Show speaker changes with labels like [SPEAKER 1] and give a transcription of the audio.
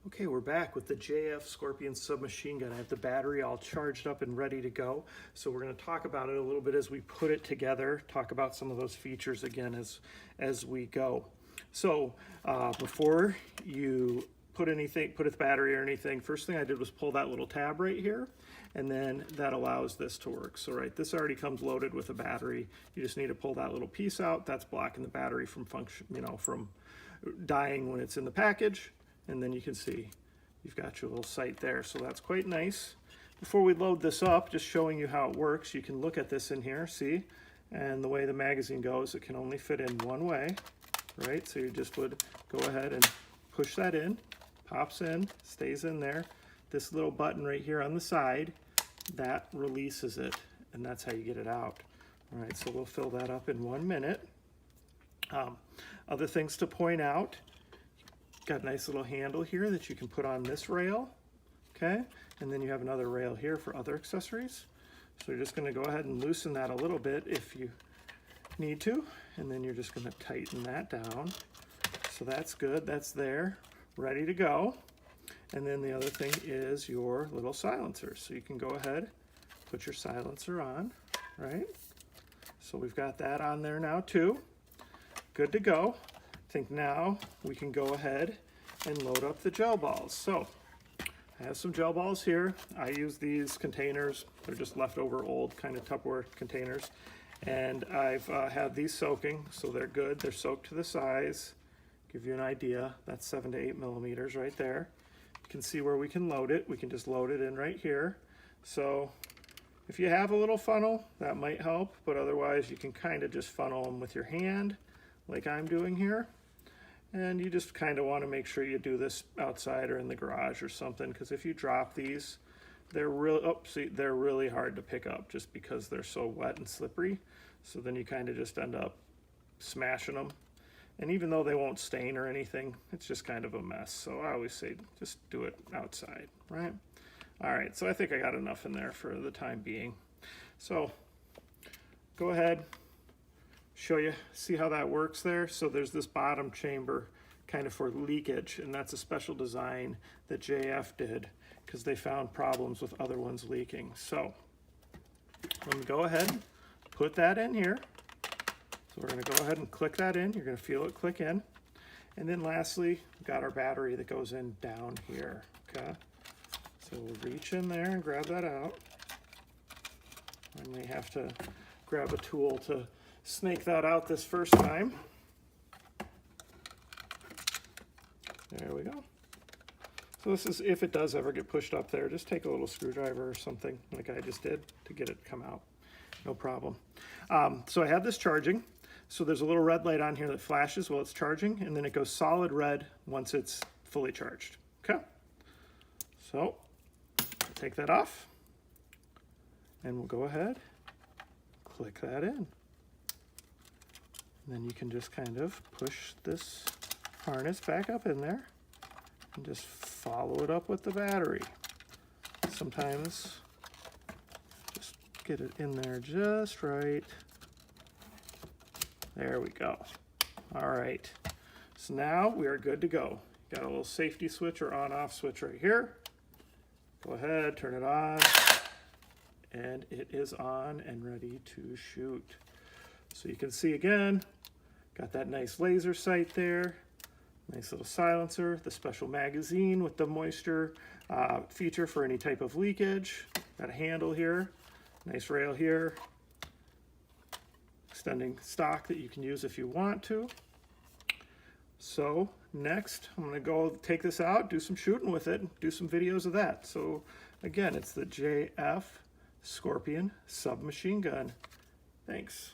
[SPEAKER 1] Okay, we're back with the JF Scorpion submachine gun. I have the battery all charged up and ready to go. So we're going to talk about it a little bit as we put it together, talk about some of those features again as we go. So before you put the battery or anything, first thing I did was pull that little tab right here, and then that allows this to work. So this already comes loaded with a battery. You just need to pull that little piece out. That's blocking the battery from from dying when it's in the package. And then you can see you've got your little sight there, so that's quite nice. Before we load this up, just showing you how it works, you can look at this in here, see? And the way the magazine goes, it can only fit in one way, right? So you just would go ahead and push that in, pops in, stays in there. This little button right here on the side, that releases it, and that's how you get it out. All right, so we'll fill that up in 1 minute. Other things to point out, got a nice little handle here that you can put on this rail, okay? And then you have another rail here for other accessories. So you're just gonna go ahead and loosen that a little bit if you need to, and then you're just gonna tighten that down. So that's good, that's there, ready to go. And then the other thing is your little silencer. So you can go ahead, put your silencer on, right? So we've got that on there now too. Good to go. I think now we can go ahead and load up the gel balls. So I have some gel balls here. I use these containers. They're just leftover old kind of Tupperware containers. And I've had these soaking, so they're good. They're soaked to the size. Give you an idea, that's 7 to 8 millimeters right there. You can see where we can load it. We can just load it in right here. So if you have a little funnel, that might help, but otherwise you can kind of just funnel them with your hand like I'm doing here. And you just kind of want to make sure you do this outside or in the garage or something, because if you drop these, they're really hard to pick up just because they're so wet and slippery. So then you kind of just end up smashing them. And even though they won't stain or anything, it's just kind of a mess. So I always say just do it outside, right? All right, so I think I got enough in there for the time being. So go ahead, show you, see how that works there. So there's this bottom chamber kind of for leakage, and that's a special design that JF did because they found problems with other ones leaking. So let me go ahead and put that in here. So we're going to go ahead and click that in. You're going to feel it click in. And then lastly, we've got our battery that goes in down here, okay? So we'll reach in there and grab that out. I may have to grab a tool to snake that out this first time. There we go. So this is, if it does ever get pushed up there, just take a little screwdriver or something like I just did to get it to come out. No problem. So I have this charging. So there's a little red light on here that flashes while it's charging, and then it goes solid red once it's fully charged, okay? So take that off, and we'll go ahead, click that in. And then you can just kind of push this harness back up in there and just follow it up with the battery. Sometimes just get it in there just right. There we go. All right, so now we are good to go. Got a little safety switch or on-off switch right here. Go ahead, turn it on, and it is on and ready to shoot. So you can see again, got that nice laser sight there, nice little silencer, the special magazine with the moisture feature for any type of leakage. Got a handle here, nice rail here, extending stock that you can use if you want to. So next, I'm gonna go take this out, do some shooting with it, do some videos of that. So again, it's the JF Scorpion submachine gun. Thanks.